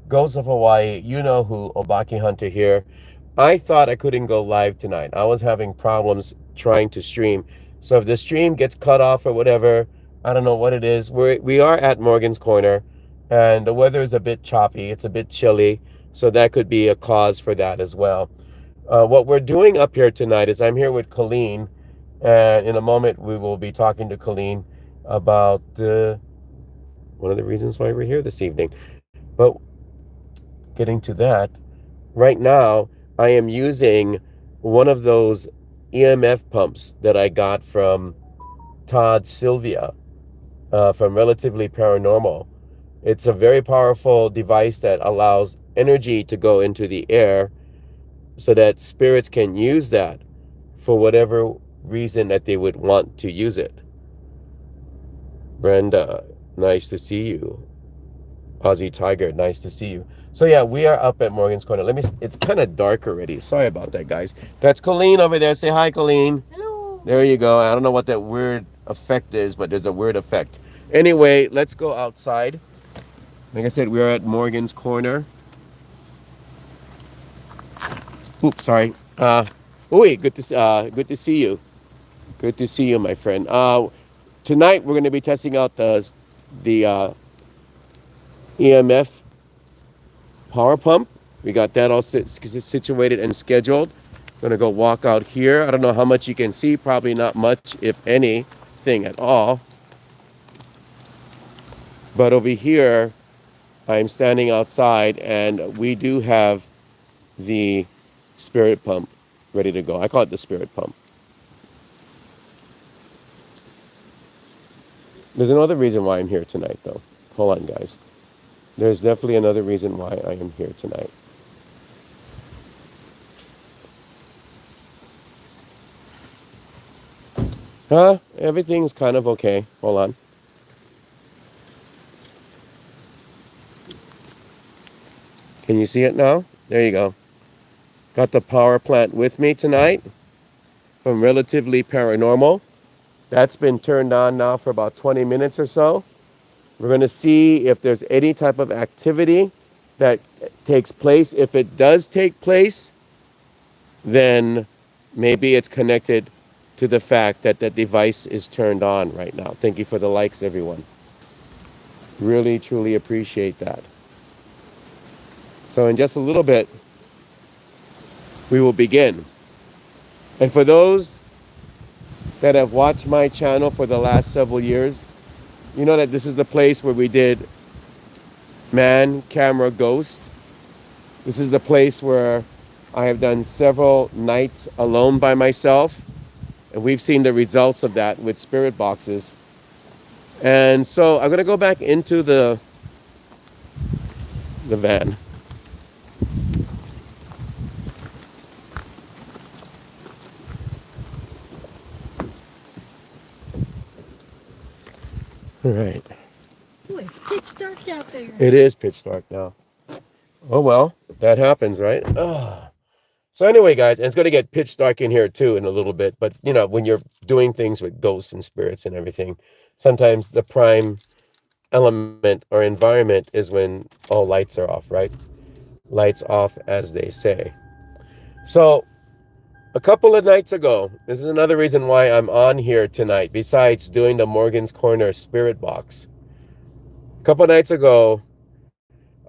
Ghosts of Hawaii, you know who, Obaki Hunter here. I thought I couldn't go live tonight. I was having problems trying to stream. So if the stream gets cut off or whatever, I don't know what it is. We are at Morgan's Corner, and the weather is a bit choppy. It's a bit chilly, so that could be a cause for that as well. What we're doing up here tonight is I'm here with Colleen, and in a moment we will be talking to Colleen about one of the reasons why we're here this evening. But getting to that, right now I am using one of those EMF pumps that I got from Todd Sylvia from Relatively Paranormal. It's a very powerful device that allows energy to go into the air so that spirits can use that for whatever reason that they would want to use it. Brenda, nice to see you. Aussie Tiger, nice to see you. So yeah, we are up at Morgan's Corner. It's kind of dark already. Sorry about that, guys. That's Colleen over there. Say hi, Colleen. Hello. There you go. I don't know what that weird effect is, but there's a weird effect. Anyway, let's go outside. Like I said, we are at Morgan's Corner. Oops, sorry. Good to see you. Good to see you, my friend. Tonight we're going to be testing out the EMF power pump. We got that all situated and scheduled. Gonna go walk out here. I don't know how much you can see. Probably not much, if anything at all. But over here, I'm standing outside, and we do have the spirit pump ready to go. I call it the spirit pump. There's another reason why I'm here tonight, though. Hold on, guys. There's definitely another reason why I am here tonight. Everything's kind of okay. Hold on. Can you see it now? There you go. Got the power plant with me tonight from Relatively Paranormal. That's been turned on now for about 20 minutes or so. We're going to see if there's any type of activity that takes place. If it does take place, then maybe it's connected to the fact that the device is turned on right now. Thank you for the likes, everyone. Really, truly appreciate that. So in just a little bit, we will begin. And for those that have watched my channel for the last several years, you know that this is the place where we did Man, Camera, Ghost. This is the place where I have done several nights alone by myself. And we've seen the results of that with spirit boxes. And so I'm going to go back into the van. All right. Ooh, it's pitch dark out there. It is pitch dark now. Oh, well, that happens, right? Ugh. So anyway, guys, and it's going to get pitch dark in here too in a little bit. But, you know, when you're doing things with ghosts and spirits and everything, sometimes the prime element or environment is when all lights are off, right? Lights off, as they say. So a couple of nights ago, this is another reason why I'm on here tonight, besides doing the Morgan's Corner spirit box. A couple of nights ago,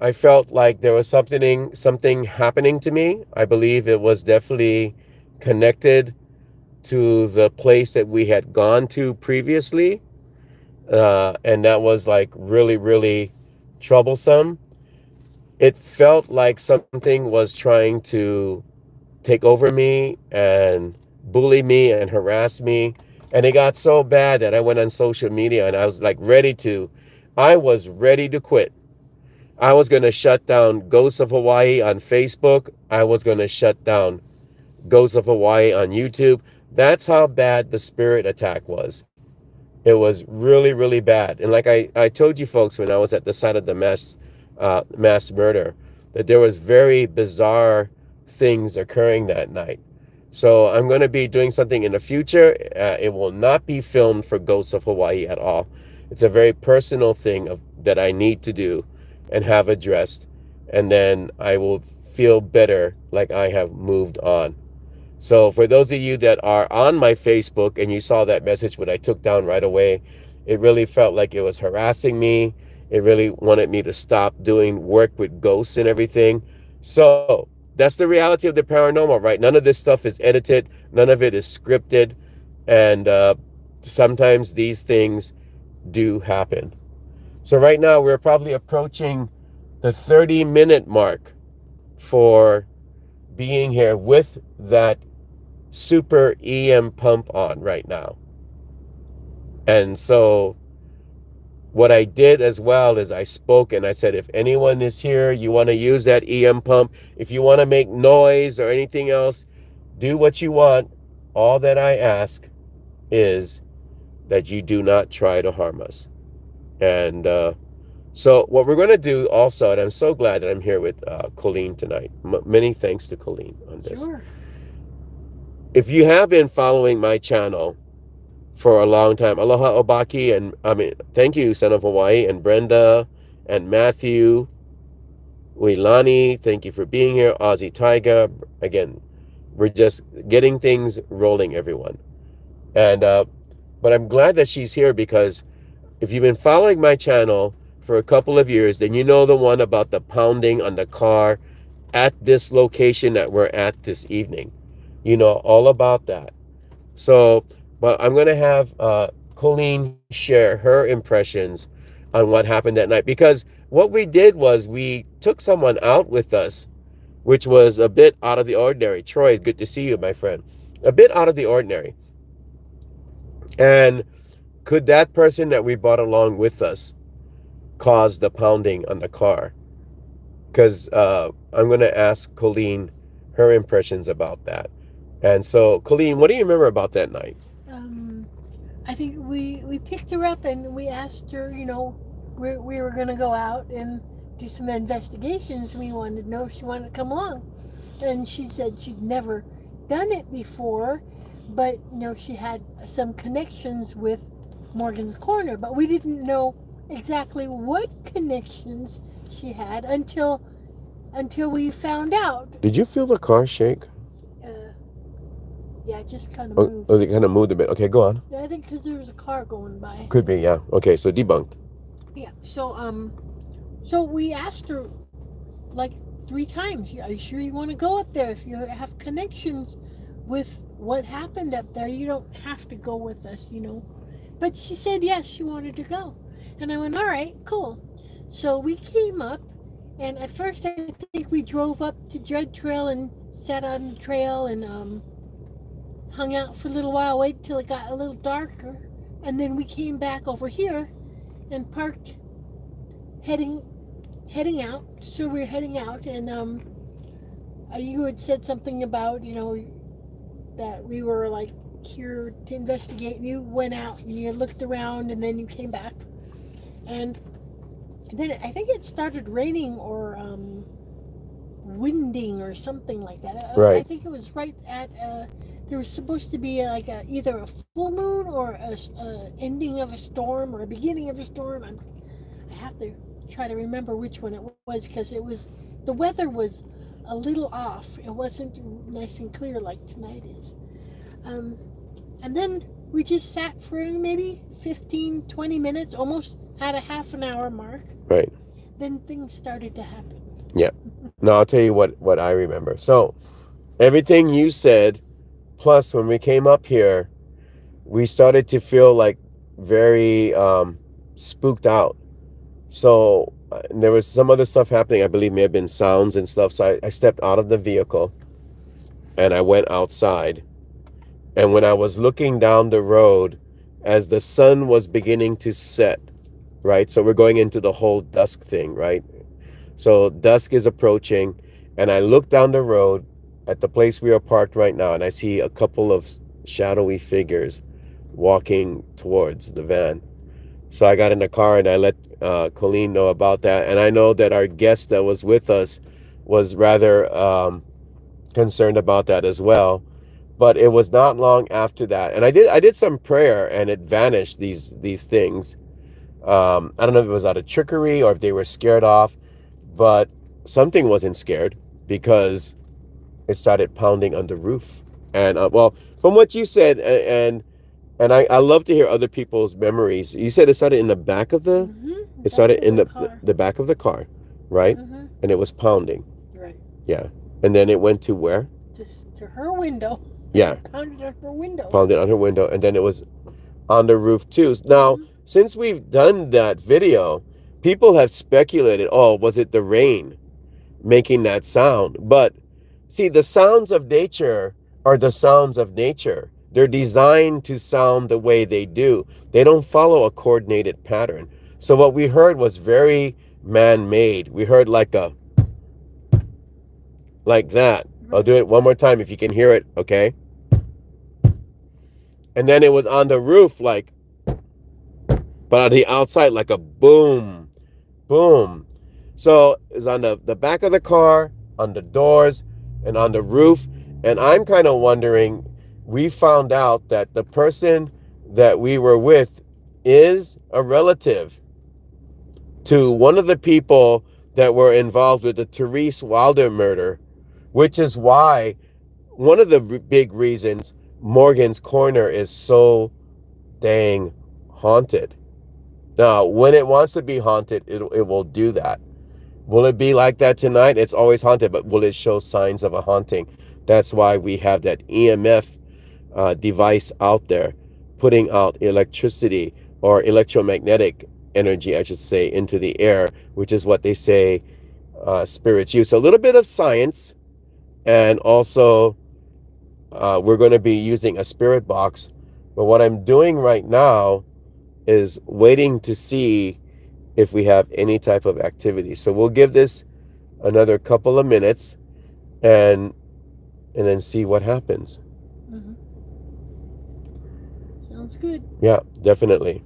I felt like there was something happening to me. I believe it was definitely connected to the place that we had gone to previously. And that was like really, really troublesome. It felt like something was trying to take over me and bully me and harass me. And it got so bad that I went on social media and I was like I was ready to quit. I was going to shut down Ghosts of Hawaii on Facebook. I was going to shut down Ghosts of Hawaii on YouTube. That's how bad the spirit attack was. It was really, really bad. And like I told you folks when I was at the site of the mass murder, that there was very bizarre things occurring that night. So I'm going to be doing something in the future. It will not be filmed for Ghosts of Hawaii at all. It's a very personal thing that I need to do and have addressed. and then I will feel better, like I have moved on. So for those of you that are on my Facebook and you saw that message, what I took down right away, it really felt like it was harassing me. It really wanted me to stop doing work with ghosts and everything. So that's the reality of the paranormal, right? None of this stuff is edited. None of it is scripted. And sometimes these things do happen. So right now we're probably approaching the 30-minute mark for being here with that super EM pump on right now. And so what I did as well is I spoke and I said, if anyone is here, you want to use that EM pump, if you want to make noise or anything else, do what you want. All that I ask is that you do not try to harm us. And so what we're going to do also, and I'm so glad that I'm here with Colleen tonight. Many thanks to Colleen on this. Sure. If you have been following my channel for a long time, aloha obaki, and I mean, thank you, Son of Hawaii, and Brenda, and Matthew, Uilani, thank you for being here. Aussie Tiger, again, we're just getting things rolling, everyone. And but I'm glad that she's here, because if you've been following my channel for a couple of years, then you know the one about the pounding on the car at this location that we're at this evening. You know all about that. So, but I'm going to have Colleen share her impressions on what happened that night. Because what we did was we took someone out with us, which was a bit out of the ordinary. Troy, good to see you, my friend. A bit out of the ordinary. And could that person that we brought along with us cause the pounding on the car? Because I'm going to ask Colleen her impressions about that. And so, Colleen, what do you remember about that night? I think we picked her up and we asked her, we were going to go out and do some investigations. We wanted to know if she wanted to come along. And she said she'd never done it before, but, she had some connections with Morgan's Corner. But we didn't know exactly what connections she had until we found out. Did you feel the car shake? Yeah, it just kind of moved. Oh, it kind of moved a bit. Okay, go on. Yeah, I think because there was a car going by. Could be, yeah. Okay, so debunked. Yeah. So we asked her like 3 times. Are you sure you want to go up there? If you have connections with what happened up there, you don't have to go with us, But she said yes, she wanted to go, and I went, all right, cool. So we came up, and at first I think we drove up to Judd Trail and sat on the trail and hung out for a little while, waited till it got a little darker, and then we came back over here and parked, heading out. So we were heading out, and you had said something about that we were like here to investigate, and you went out and you looked around, and then you came back, and then I think it started raining or winding or something like that. Right. I think it was right at there was supposed to be like either a full moon or a ending of a storm or a beginning of a storm. I have to try to remember which one it was, because the weather was a little off. It wasn't nice and clear like tonight is. And then we just sat for maybe 15-20 minutes, almost at a half an hour mark. Right. Then things started to happen. Yeah. No, I'll tell you what I remember. So everything you said, plus when we came up here, we started to feel like very spooked out. So there was some other stuff happening. I believe may have been sounds and stuff. So I stepped out of the vehicle and I went outside. And when I was looking down the road, as the sun was beginning to set, right? So we're going into the whole dusk thing, right? So dusk is approaching, and I look down the road at the place we are parked right now, and I see a couple of shadowy figures walking towards the van. So I got in the car and I let Colleen know about that. And I know that our guest that was with us was rather concerned about that as well. But it was not long after that, and I did some prayer, and it vanished. These things. I don't know if it was out of trickery or if they were scared off, but something wasn't scared because it started pounding on the roof. And well, from what you said, and I love to hear other people's memories. You said it started in the back of the, Mm-hmm. it Back started of in the car. the back of the car, right? Mm-hmm. And it was pounding. Right. Yeah. And then it went to where? Just to her window. Yeah. Pounded on her window. Pounded on her window, and then it was on the roof too. Now, Mm-hmm. since we've done that video, people have speculated, oh, was it the rain making that sound? But see, the sounds of nature are the sounds of nature. They're designed to sound the way they do. They don't follow a coordinated pattern. So what we heard was very man-made. We heard like that. I'll do it one more time if you can hear it, okay? And then it was on the roof like, but on the outside like a boom, boom. So it's on the back of the car, on the doors, and on the roof. And I'm kind of wondering, we found out that the person that we were with is a relative to one of the people that were involved with the Therese Wilder murder, which is why one of the big reasons Morgan's Corner is so dang haunted. Now, when it wants to be haunted, it will do that. Will it be like that tonight? It's always haunted, but will it show signs of a haunting? That's why we have that EMF device out there, putting out electricity or electromagnetic energy, I should say, into the air, which is what they say spirits use. So a little bit of science, and also we're going to be using a spirit box. But what I'm doing right now is waiting to see if we have any type of activity. So we'll give this another couple of minutes and then see what happens. Mm-hmm. Sounds good. Yeah, definitely.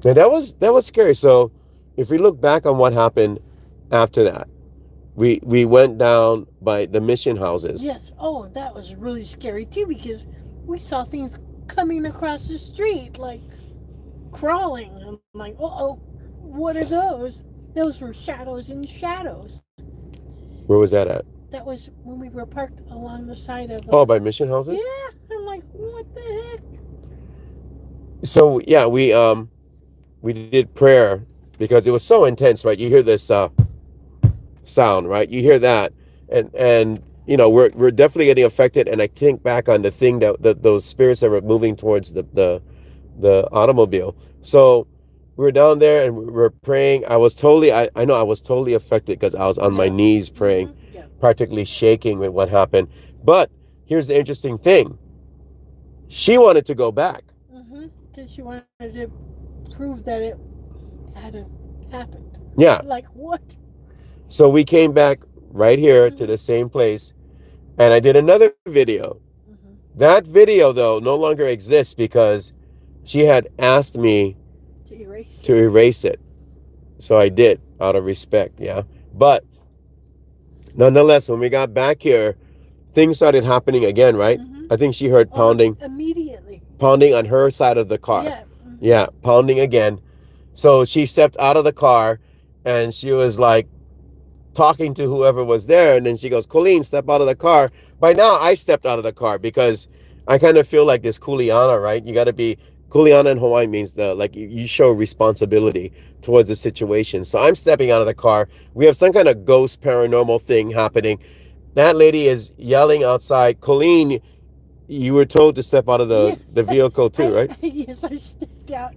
Now that was scary. So if we look back on what happened after that, we went down by the mission houses. Yes. Oh, that was really scary too because we saw things coming across the street like crawling. I'm like, uh-oh, what are those? Those were shadows and shadows. Where was that at? That was when we were parked along the side of. Oh, by mission houses? Yeah. I'm like, what the heck? So yeah, we did prayer because it was so intense, right? You hear this sound, right? You hear that, and you know we're definitely getting affected. And I think back on the thing that those spirits that were moving towards the automobile. So we were down there and we were praying. I was totally, I know I was totally affected because I was on my knees praying, practically shaking with what happened. But here's the interesting thing. She wanted to go back. Because she wanted to prove that it hadn't happened. Yeah. Like what? So we came back right here to the same place, and I did another video. That video, though, no longer exists because she had asked me to erase it. So I did, out of respect, yeah. But nonetheless, when we got back here, things started happening again, right? I think she heard pounding. Immediately. Pounding on her side of the car. Yeah. Yeah, pounding again. So she stepped out of the car, and she was like talking to whoever was there, and then she goes, Colleen, step out of the car. By now, I stepped out of the car because I kind of feel like this kuleana, right? You got to be, kuleana in Hawaii means like you show responsibility towards the situation. So I'm stepping out of the car. We have some kind of ghost paranormal thing happening. That lady is yelling outside, Colleen, you were told to step out of the vehicle too, right? Yes, I stepped out.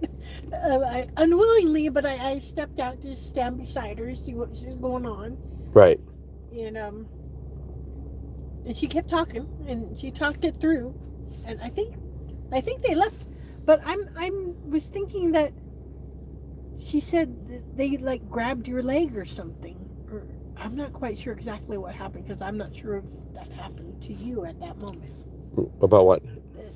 Unwillingly, but I stepped out to stand beside her, see what she's going on. Right. And she kept talking, and she talked it through, and I think they left. But I was thinking that she said that they like grabbed your leg or something. Or I'm not quite sure exactly what happened because I'm not sure if that happened to you at that moment. About what?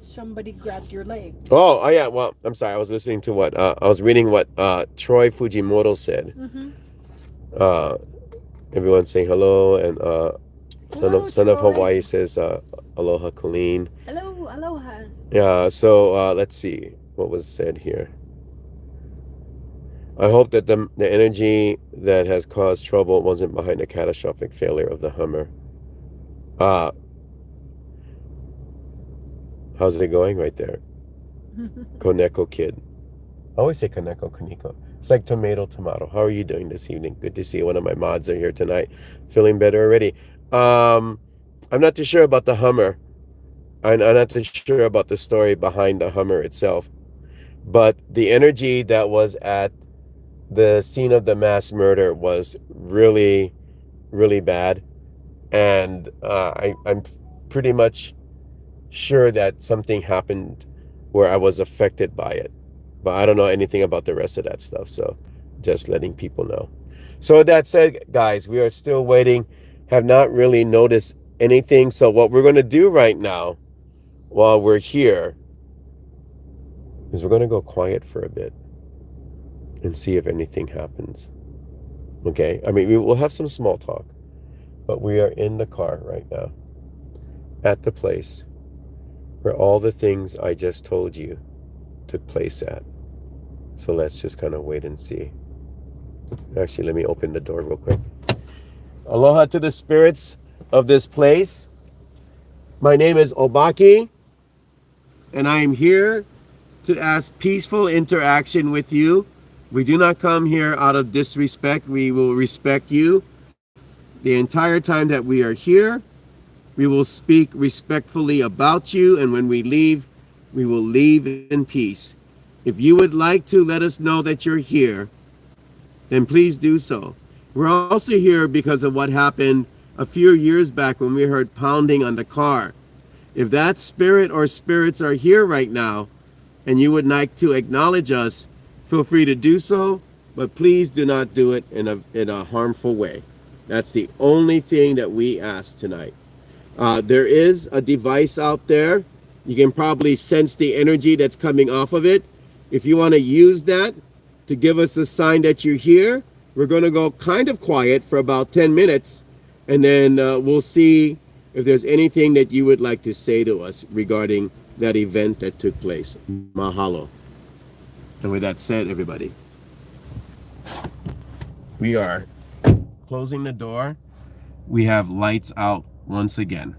Somebody grabbed your leg. Oh yeah. Well, I'm sorry. I was listening to what I was reading what Troy Fujimoto said. Everyone's saying hello, and son of Hawaii says aloha, Colleen. Hello, aloha. Yeah. So let's see what was said here. I hope that the energy that has caused trouble wasn't behind the catastrophic failure of the Hummer. Uh, how's it going right there? Koneko Kid. I always say Kaneko Kaneko. It's like tomato, tomato. How are you doing this evening? Good to see you. One of my mods are here tonight. Feeling better already. Um, I'm not too sure about the Hummer. I'm not too sure about the story behind the Hummer itself. But the energy that was at the scene of the mass murder was really, really bad. And I'm pretty much sure that something happened where I was affected by it. But I don't know anything about the rest of that stuff. So just letting people know. So with that said, guys, we are still waiting. Have not really noticed anything. So what we're going to do right now while we're here is we're going to go quiet for a bit and see if anything happens. Okay? I mean, we will have some small talk, but we are in the car right now at the place where all the things I just told you took place at. So let's just kind of wait and see. Actually, let me open the door real quick. Aloha to the spirits of this place. My name is Obaki, and I am here to ask peaceful interaction with you. We do not come here out of disrespect. We will respect you the entire time that we are here. We will speak respectfully about you, and when we leave, we will leave in peace. If you would like to let us know that you're here, then please do so. We're also here because of what happened a few years back when we heard pounding on the car. If that spirit or spirits are here right now and you would like to acknowledge us, feel free to do so, but please do not do it in a harmful way. That's the only thing that we ask tonight. There is a device out there. You can probably sense the energy that's coming off of it. If you want to use that to give us a sign that you're here, we're going to go kind of quiet for about 10 minutes, and then we'll see if there's anything that you would like to say to us regarding that event that took place. Mahalo. And with that said, everybody, we are closing the door. We have lights out once again.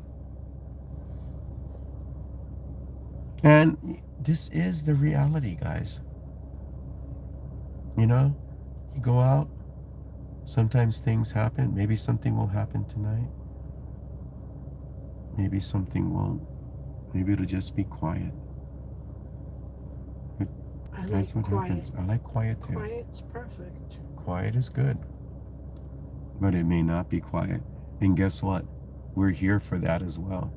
And this is the reality, guys. You know, you go out, sometimes things happen. Maybe something will happen tonight. Maybe something won't. Maybe it'll just be quiet. But that's what happens. I like quiet too. Quiet's perfect. Quiet is good. But it may not be quiet. And guess what? We're here for that as well.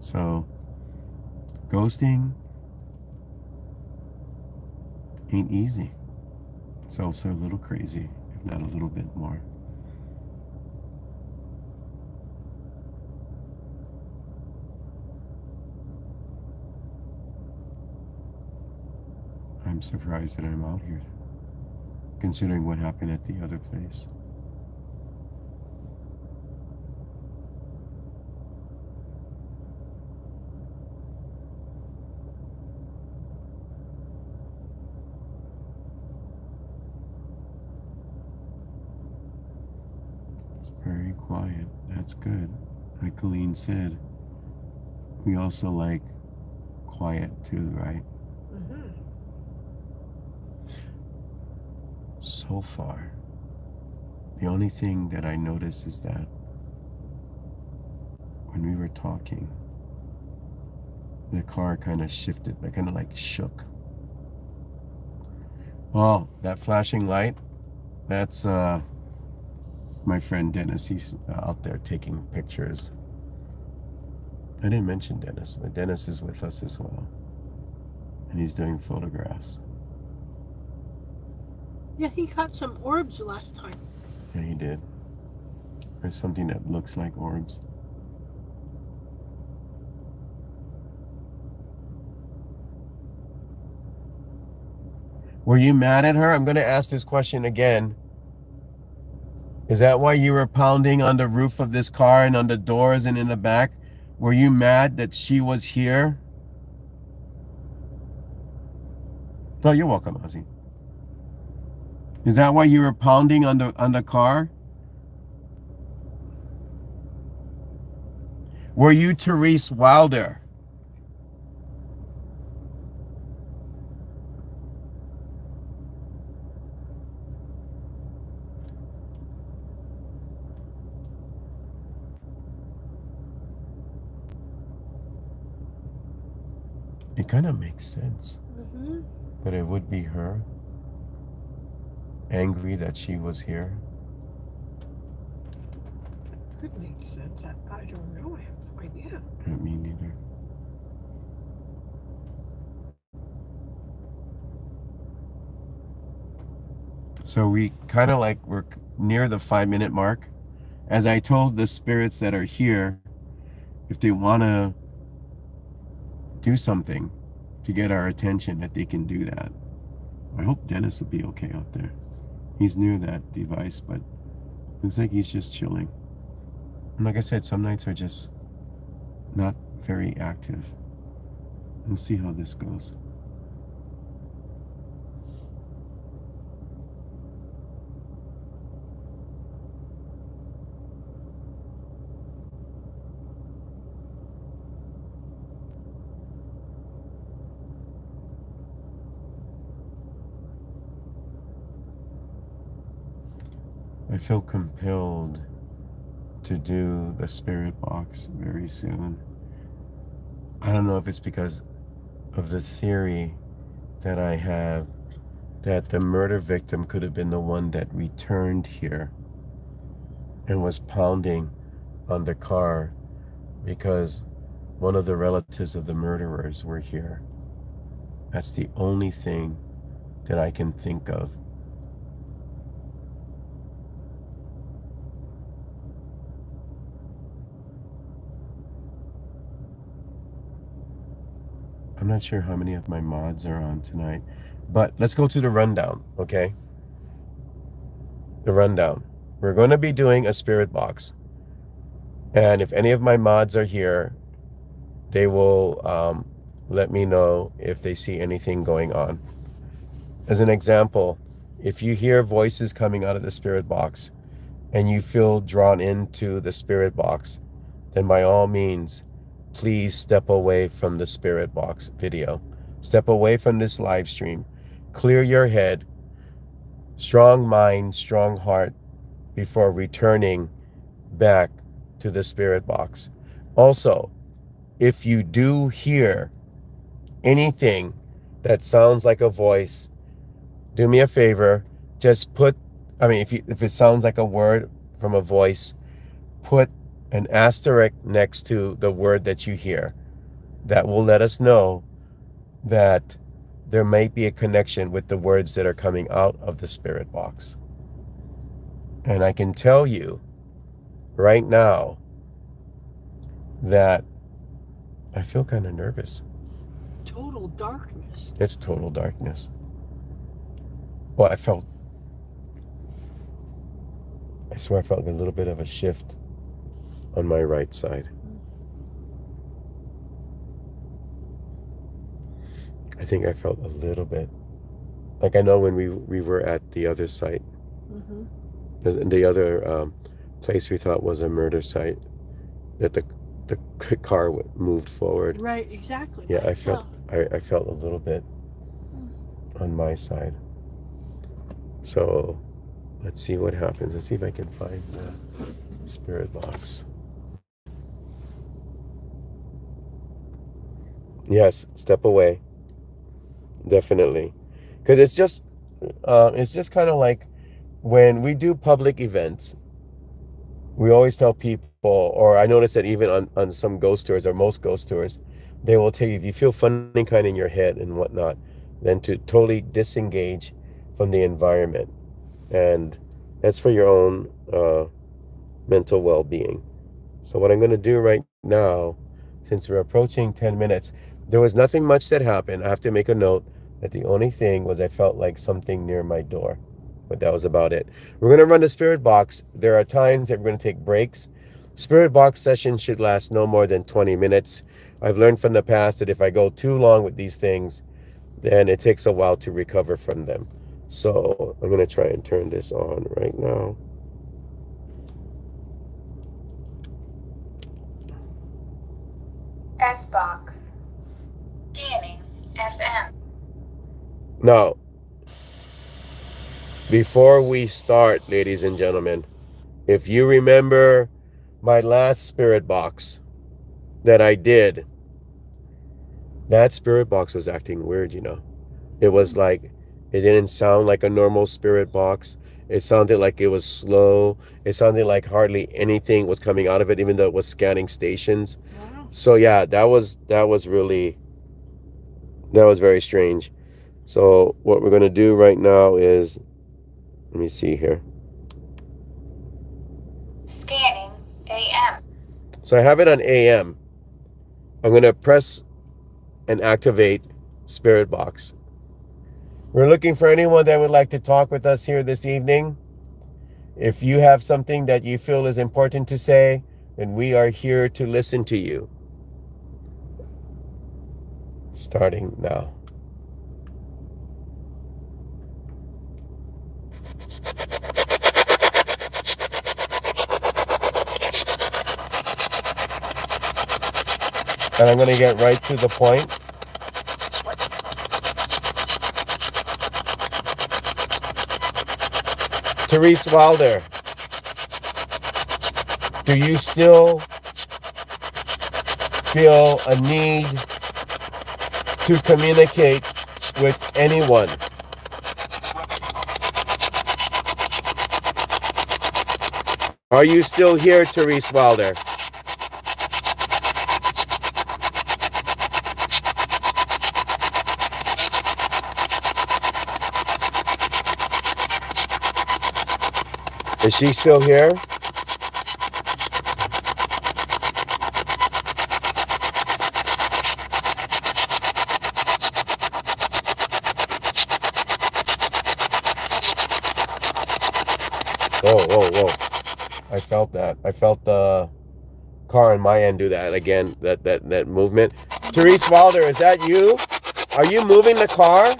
So, ghosting ain't easy. It's also a little crazy, if not a little bit more. I'm surprised that I'm out here, considering what happened at the other place. It's very quiet. That's good. Like Colleen said, we also like quiet too, right? So far, the only thing that I noticed is that when we were talking, the car kind of shifted, but kind of like shook. Oh, that flashing light, that's my friend Dennis. He's out there taking pictures. I didn't mention Dennis, but Dennis is with us as well, and he's doing photographs. Yeah, he caught some orbs last time. Yeah, he did. There's something that looks like orbs. Were you mad at her? I'm going to ask this question again. Is that why you were pounding on the roof of this car and on the doors and in the back? Were you mad that she was here? No, you're welcome, Ozzy. Is that why you were pounding on the car? Were you Therese Wilder? It kind of makes sense. Mm-hmm. But it would be her. Angry that she was here. Could make sense. I don't know. I have no idea. Me neither. So we kind of like we're near the 5-minute mark. As I told the spirits that are here, if they want to do something to get our attention, that they can do that. I hope Dennis will be okay out there. He's near that device, but looks like he's just chilling. And like I said, some nights are just not very active. We'll see how this goes. I feel compelled to do the spirit box very soon. I don't know if it's because of the theory that I have that the murder victim could have been the one that returned here and was pounding on the car because one of the relatives of the murderers were here. That's the only thing that I can think of. I'm not sure how many of my mods are on tonight, but let's go to the rundown, okay? The rundown. We're going to be doing a spirit box. And if any of my mods are here, they will let me know if they see anything going on. As an example, if you hear voices coming out of the spirit box and you feel drawn into the spirit box, then by all means, please step away from the spirit box video. Step away from this live stream. Clear your head, strong mind, strong heart before returning back to the spirit box. Also, if you do hear anything that sounds like a voice, do me a favor, just put, if it sounds like a word from a voice, put an asterisk next to the word that you hear. That will let us know that there might be a connection with the words that are coming out of the spirit box. And I can tell you right now that I feel kind of nervous. Total darkness. It's total darkness. Well, I swear I felt a little bit of a shift on my right side. I think I felt a little bit. Like I know when we were at the other site, the other place we thought was a murder site, that the car moved forward. Right, exactly. Yeah, I felt a little bit on my side. So let's see what happens. Let's see if I can find the spirit box. Yes, step away. Definitely. Because it's just kind of like when we do public events, we always tell people, or I notice that even on some ghost tours or most ghost tours, they will tell you if you feel funny kind of in your head and whatnot, then to totally disengage from the environment. And that's for your own mental well-being. So what I'm going to do right now, since we're approaching 10 minutes, there was nothing much that happened. I have to make a note that the only thing was I felt like something near my door. But that was about it. We're going to run the spirit box. There are times that we're going to take breaks. Spirit box sessions should last no more than 20 minutes. I've learned from the past that if I go too long with these things, then it takes a while to recover from them. So I'm going to try and turn this on right now. S box. Scanning. FM. Now, before we start, ladies and gentlemen, if you remember my last spirit box that I did, that spirit box was acting weird, you know. It was like, it didn't sound like a normal spirit box. It sounded like it was slow. It sounded like hardly anything was coming out of it, even though it was scanning stations. Wow. So yeah, that was very strange. So what we're gonna do right now is, let me see here. Scanning. AM. So I have it on AM. I'm gonna press and activate Spirit Box. We're looking for anyone that would like to talk with us here this evening. If you have something that you feel is important to say, then we are here to listen to you. Starting now. And I'm going to get right to the point. Therese Wilder, do you still feel a need to communicate with anyone? Are you still here, Therese Wilder? Is she still here? Whoa, whoa, whoa. I felt that. I felt the car on my end do that again, that movement. Therese Wilder, is that you? Are you moving the car?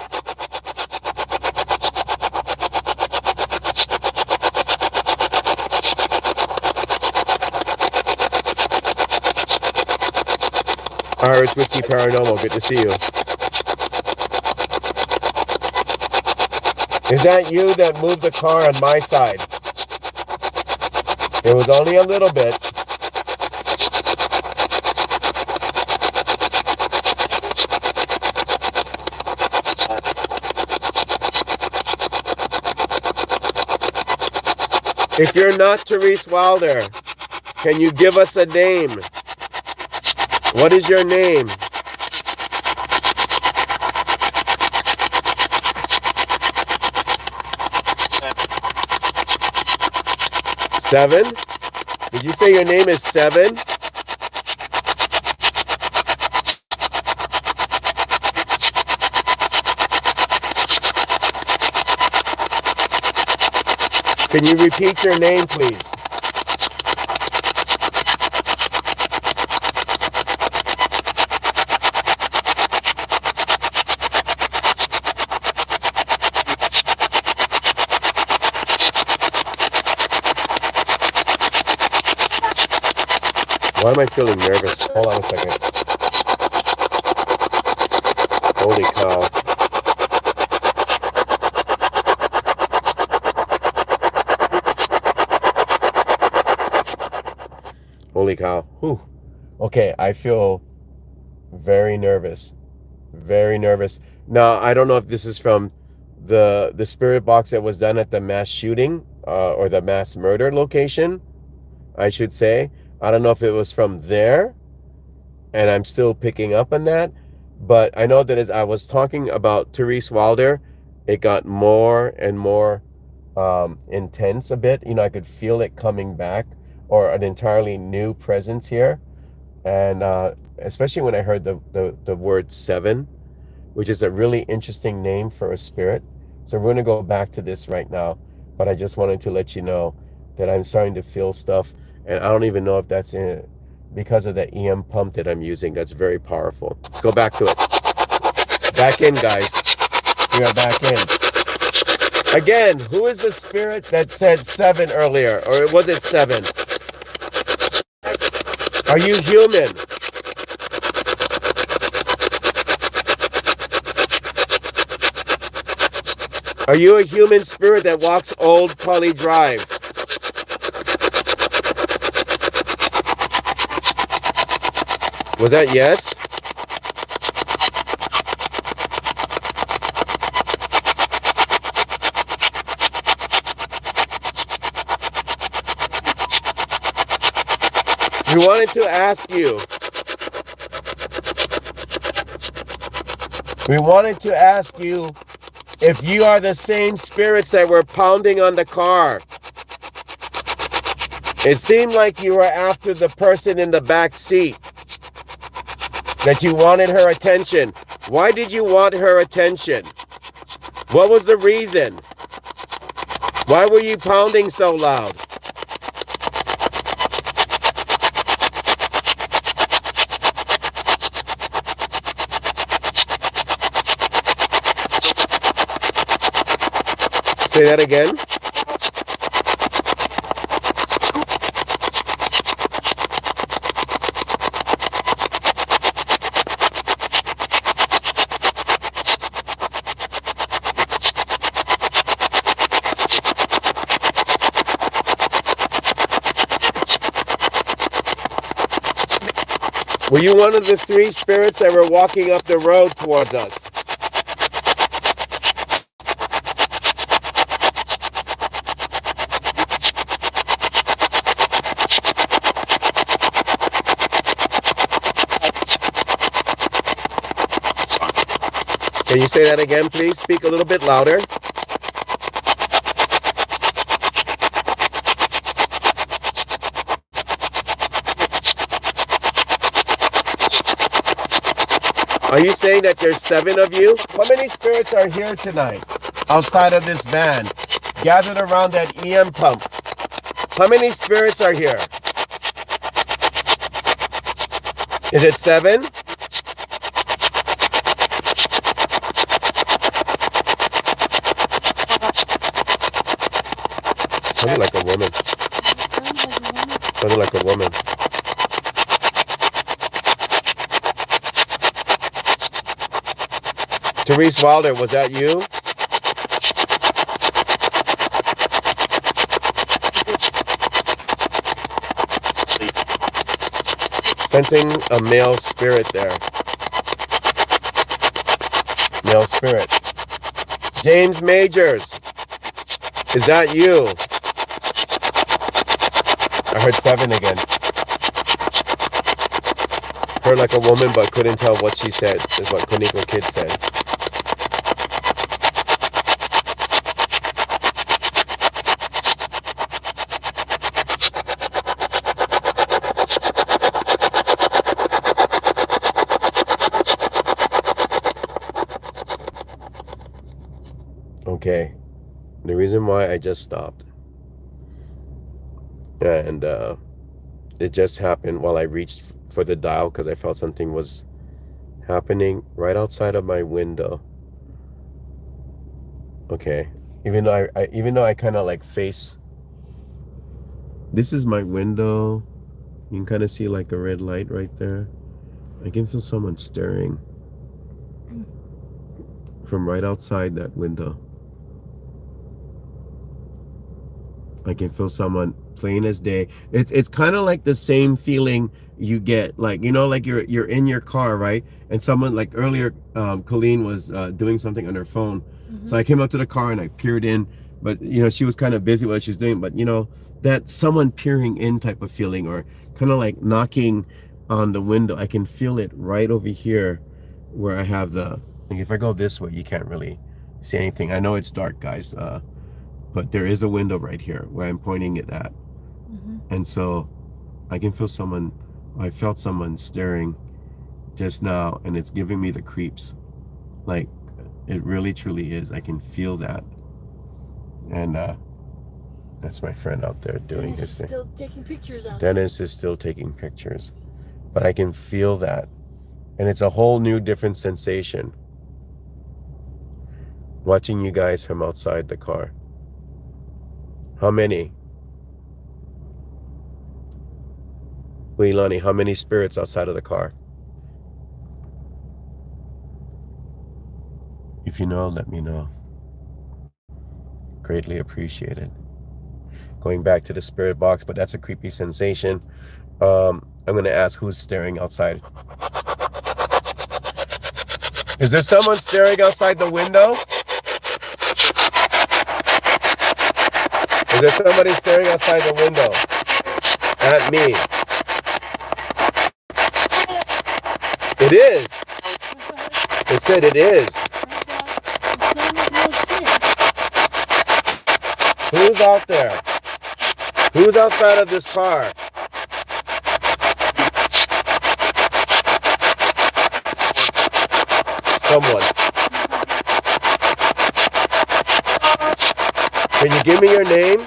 Irish Whiskey Paranormal, good to see you. Is that you that moved the car on my side? It was only a little bit. If you're not Therese Wilder, can you give us a name? What is your name? Seven? Did you say your name is Seven? Can you repeat your name, please? Why am I feeling nervous? Hold on a second. Holy cow. Holy cow. Whew. Okay, I feel very nervous. Very nervous. Now, I don't know if this is from the spirit box that was done at the mass shooting or the mass murder location, I should say. I don't know if it was from there, and I'm still picking up on that. But I know that as I was talking about Therese Wilder, it got more and more intense a bit. You know, I could feel it coming back, or an entirely new presence here. And especially when I heard the word seven, which is a really interesting name for a spirit. So we're going to go back to this right now. But I just wanted to let you know that I'm starting to feel stuff. And I don't even know if that's because of the EM pump that I'm using. That's very powerful. Let's go back to it. Back in, guys. We are back in. Again, who is the spirit that said 7 earlier? Or was it 7? Are you human? Are you a human spirit that walks Old Pali Drive? Was that yes? We wanted to ask you. We wanted to ask you if you are the same spirits that were pounding on the car. It seemed like you were after the person in the back seat, that you wanted her attention. Why did you want her attention? What was the reason? Why were you pounding so loud? Say that again. Were you one of the 3 spirits that were walking up the road towards us? Can you say that again, please? Speak a little bit louder. Are you saying that there's 7 of you? How many spirits are here tonight outside of this van, gathered around that EM pump? How many spirits are here? Is it 7? Sounded like a woman. Sounded like a woman. Therese Wilder, was that you? Sensing a male spirit there. Male spirit. James Majors, is that you? I heard 7 again. Heard like a woman, but couldn't tell what she said, is what Clinical Kid said. Okay, the reason why I just stopped, and it just happened while I reached for the dial because I felt something was happening right outside of my window. Okay, even though I kind of like face, this is my window. You can kind of see like a red light right there. I can feel someone staring from right outside that window. I can feel someone plain as day. It's kind of like the same feeling you get, like, you know, like you're in your car, right? And someone, like earlier, Colleen was doing something on her phone. So I came up to the car and I peered in, but you know, she was kind of busy with what she's doing. But you know, that someone peering in type of feeling, or kind of like knocking on the window. I can feel it right over here where I have the, like, if I go this way, you can't really see anything. I know it's dark, guys. But there is a window right here where I'm pointing it at. And so I can feel someone, I felt someone staring just now, and it's giving me the creeps. Like, it really truly is. I can feel that. And that's my friend out there doing his thing. Still taking pictures out there. Dennis is still taking pictures. But I can feel that. And it's a whole new different sensation watching you guys from outside the car. How many? Leilani, how many spirits outside of the car? If you know, let me know. Greatly appreciated. Going back to the spirit box, but that's a creepy sensation. I'm going to ask who's staring outside. Is there someone staring outside the window? Is there somebody staring outside the window? At me. It is. It said it is. Who's out there? Who's outside of this car? Someone. Can you give me your name?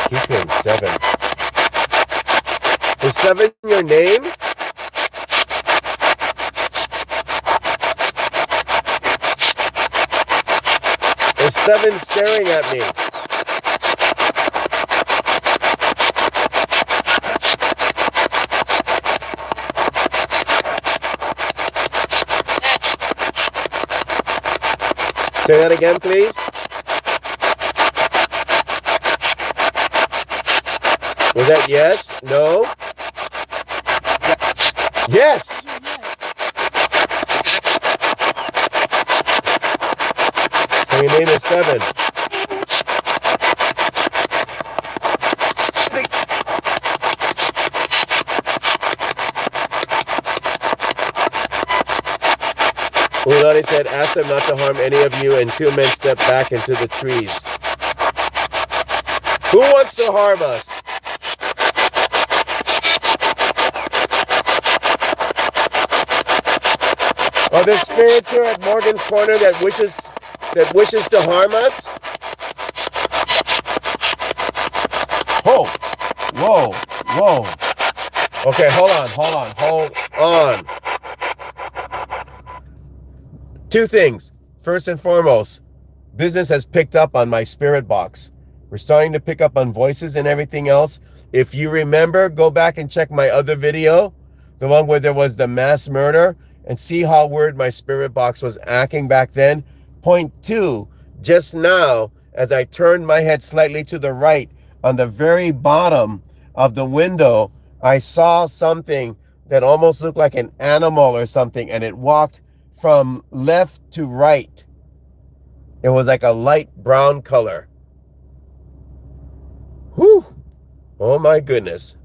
Keep hearing 7. Is 7 your name? Is 7 staring at me? Say that again, please. Was that yes? No? Yes! So your name is 7. Ulani said, ask them not to harm any of you, and 2 men stepped back into the trees. Who wants to harm us? Are there spirits here at Morgan's Corner that wishes to harm us? Oh, whoa, whoa. Okay, hold on. 2 things. First and foremost, business has picked up on my spirit box. We're starting to pick up on voices and everything else. If you remember, go back and check my other video, the one where there was the mass murder, and see how weird my spirit box was acting back then. Point 2, just now, as I turned my head slightly to the right, on the very bottom of the window, I saw something that almost looked like an animal or something, and it walked from left to right. It was like a light brown color. Whew. Oh my goodness.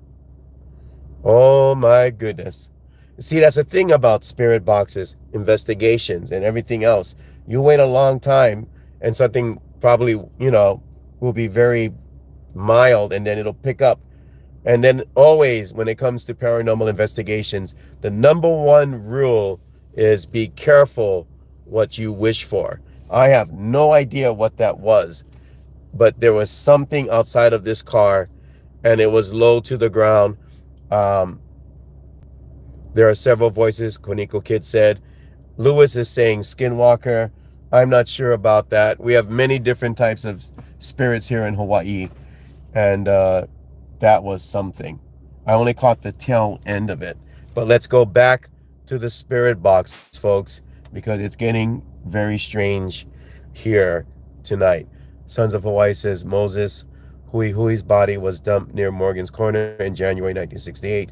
Oh my goodness. See, that's the thing about spirit boxes, investigations, and everything else. You wait a long time, and something probably, will be very mild, and then it'll pick up. And then always, when it comes to paranormal investigations, the number 1 rule is be careful what you wish for. I have no idea what that was, but there was something outside of this car, and it was low to the ground. There are several voices. Koniko Kid said. Lewis is saying skinwalker. I'm not sure about that. We have many different types of spirits here in Hawaii, and that was something. I only caught the tail end of it. But let's go back to the spirit box, folks, because it's getting very strange here tonight. Sons of Hawaii says Moses Hui Hui's body was dumped near Morgan's Corner in January 1968.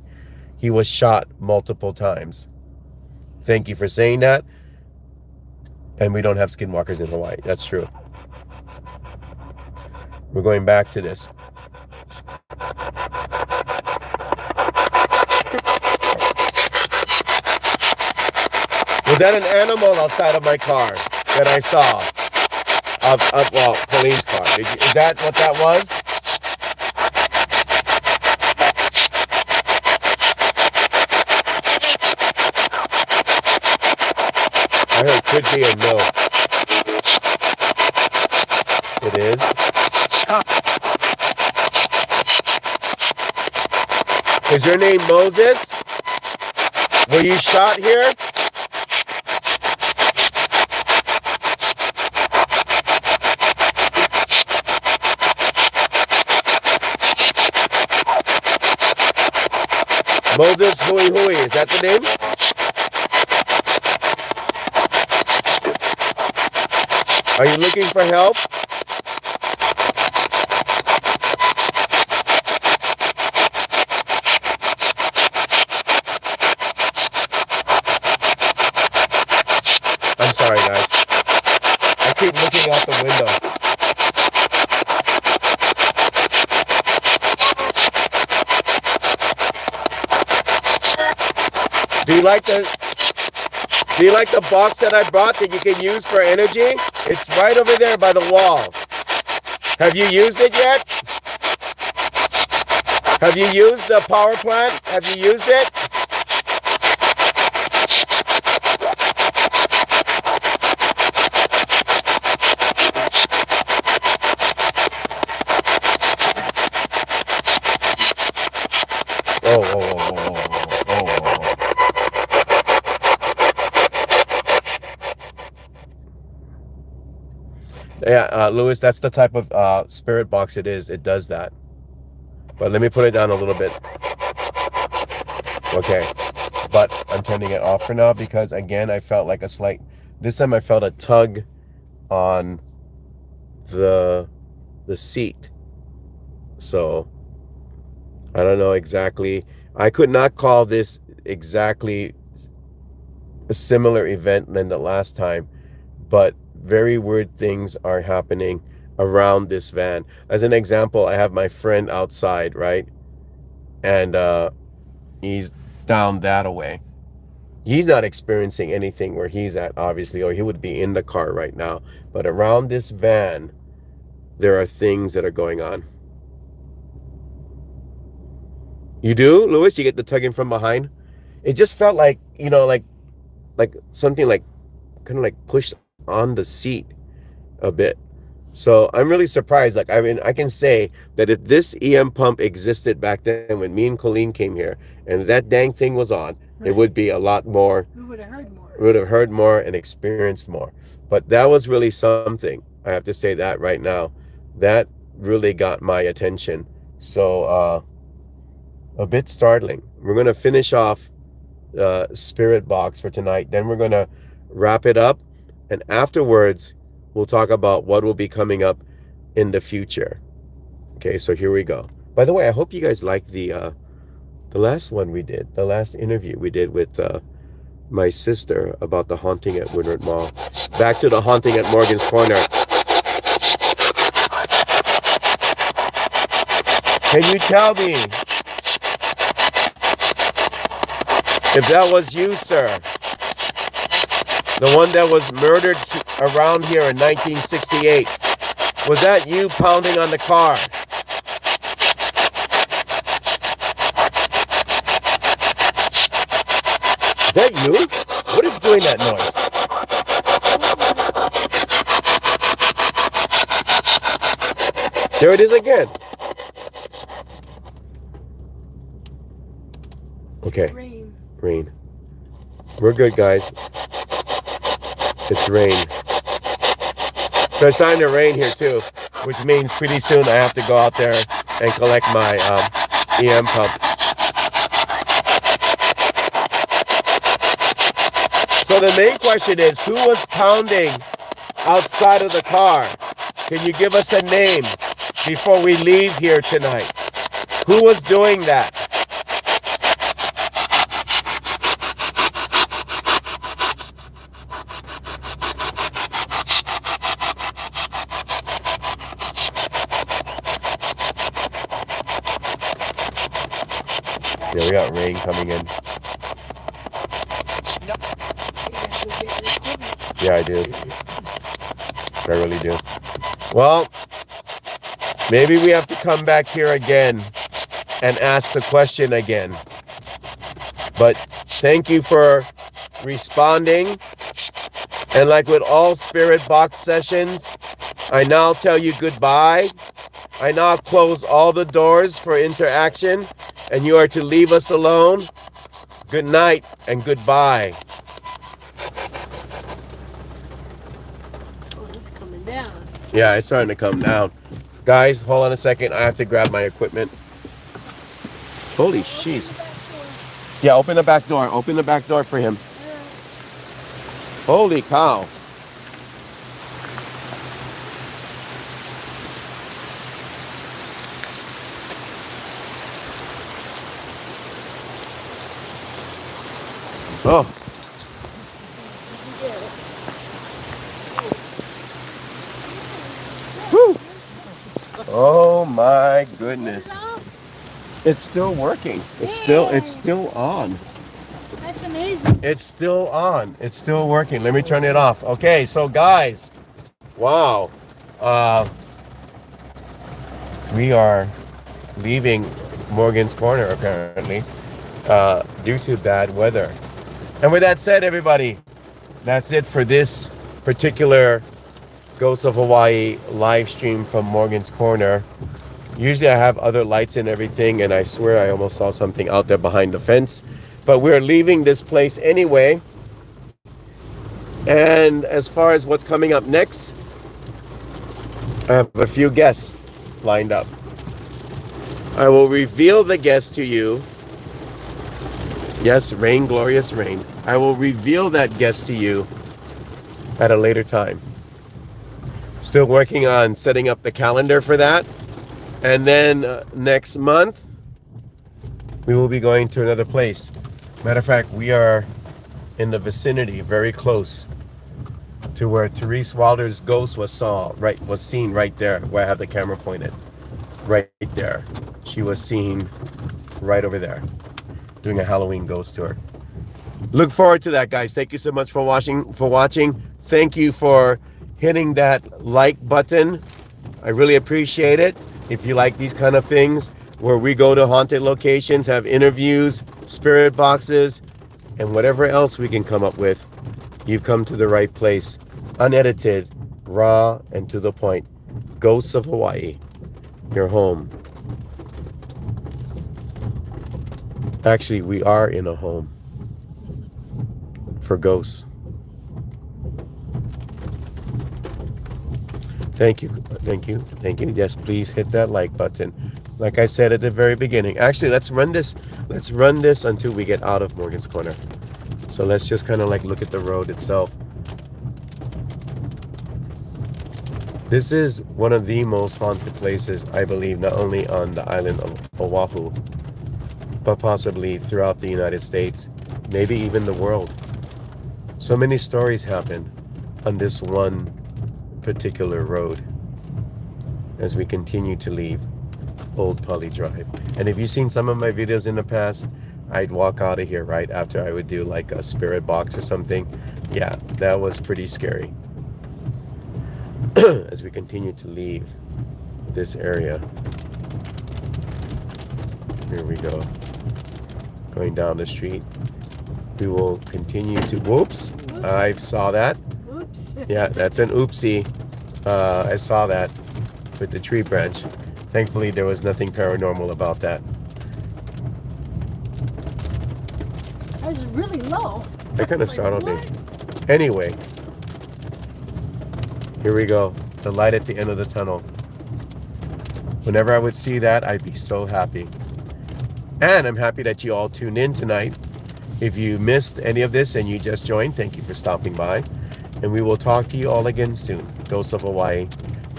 He was shot multiple times. Thank you for saying that. And we don't have skinwalkers in Hawaii. That's true. We're going back to this. Was that an animal outside of my car that I saw? Well, Pauline's car. Is that what that was? I heard could be a no. It is. Is your name Moses? Were you shot here? Moses Hui Hui, is that the name? Are you looking for help? I'm sorry, guys. I keep looking out the window. Do you like the box that I brought that you can use for energy? It's right over there by the wall. Have you used it yet? Have you used the power plant? Have you used it? Yeah, Louis, that's the type of spirit box it is. It does that. But let me put it down a little bit. Okay. But I'm turning it off for now because, again, I felt like this time I felt a tug on the seat. So, I don't know exactly. I could not call this exactly a similar event than the last time, but very weird things are happening around this van. As an example, I have my friend outside, right? And he's down that away. He's not experiencing anything where he's at, obviously, or he would be in the car right now. But around this van, there are things that are going on. You do, Louis? You get the tugging from behind? It just felt like, like something like kind of like pushed on the seat a bit. So I'm really surprised. Like, I mean, I can say that if this EM pump existed back then when me and Colleen came here and that dang thing was on, right, it would be a lot more. We would have heard more. We would have heard more and experienced more. But that was really something. I have to say that right now. That really got my attention. So a bit startling. We're going to finish off spirit box for tonight. Then we're going to wrap it up. And afterwards, we'll talk about what will be coming up in the future. Okay, so here we go. By the way, I hope you guys liked the last one we did, the last interview we did with my sister about the haunting at Woodward Mall. Back to the haunting at Morgan's Corner. Can you tell me if that was you, sir? The one that was murdered around here in 1968. Was that you pounding on the car? Is that you? What is doing that noise? There it is again. Okay. Rain. We're good, guys. It's rain. So it's starting to rain here too, which means pretty soon I have to go out there and collect my EM pump. So the main question is, who was pounding outside of the car? Can you give us a name before we leave here tonight? Who was doing that? Yeah, we got rain coming in. Yeah, I do. I really do. Well, maybe we have to come back here again and ask the question again. But thank you for responding. And like with all Spirit Box sessions, I now tell you goodbye. I now close all the doors for interaction, and you are to leave us alone. Good night and goodbye. Oh, he's coming down. Yeah, it's starting to come down. Guys, hold on a second. I have to grab my equipment. Holy jeez. Yeah, open the back door. Open the back door for him. Holy cow. Oh. Whew. Oh my goodness. It's still working. It's still on. That's amazing. It's still on. It's still working. Let me turn it off. Okay, so guys, wow. We are leaving Morgan's Corner apparently due to bad weather. And with that said, everybody, that's it for this particular Ghosts of Hawaii live stream from Morgan's Corner. Usually I have other lights and everything, and I swear I almost saw something out there behind the fence. But we're leaving this place anyway. And as far as what's coming up next, I have a few guests lined up. I will reveal the guests to you. Yes, rain, glorious rain. I will reveal that guest to you at a later time. Still working on setting up the calendar for that. And then next month, we will be going to another place. Matter of fact, we are in the vicinity, very close to where Therese Wilder's ghost was seen right there, where I have the camera pointed. Right there. She was seen right over there, doing a Halloween ghost tour. Look forward to that, guys. Thank you so much for watching. Thank you for hitting that like button. I really appreciate it. If you like these kind of things, where we go to haunted locations, have interviews, spirit boxes, and whatever else we can come up with, you've come to the right place. Unedited, raw, and to the point. Ghosts of Hawaii, your home. Actually, we are in a home for ghosts. Thank you. Yes, please hit that like button. Like I said at the very beginning. Actually, let's run this until we get out of Morgan's Corner. So let's just kind of like look at the road itself. This is one of the most haunted places, I believe, not only on the island of Oahu, but possibly throughout the United States, maybe even the world. So many stories happen on this one particular road as we continue to leave Old Pali Drive. And if you've seen some of my videos in the past, I'd walk out of here right after I would do like a spirit box or something. Yeah, that was pretty scary. As we continue to leave this area. Here we go. Going down the street. We will continue to... Whoops! I saw that. Oops. Yeah, that's an oopsie. I saw that with the tree branch. Thankfully, there was nothing paranormal about that. That was really low. That kind of Like, startled me. what? Anyway, here we go. The light at the end of the tunnel. Whenever I would see that, I'd be so happy. And I'm happy that you all tuned in tonight. If you missed any of this and you just joined, thank you for stopping by. And we will talk to you all again soon. Ghosts of Hawaii,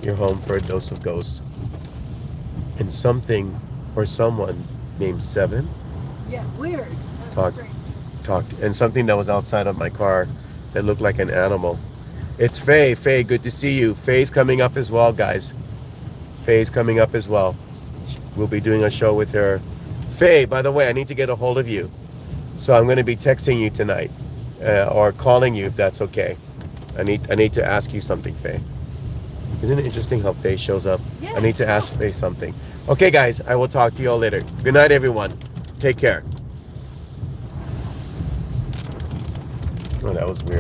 your home for a dose of ghosts. And something or someone named Seven Yeah, weird. That's Talk. strange. talked, and something that was outside of my car that looked like an animal. It's Faye. Faye, good to see you. Faye's coming up as well, guys. Faye's coming up as well. We'll be doing a show with her. Faye, by the way, I need to get a hold of you. So I'm going to be texting you tonight or calling you if that's okay. I need to ask you something, Faye. Isn't it interesting how Faye shows up? Yeah. I need to ask Faye something. Okay, guys, I will talk to you all later. Good night, everyone. Take care. Oh, that was weird.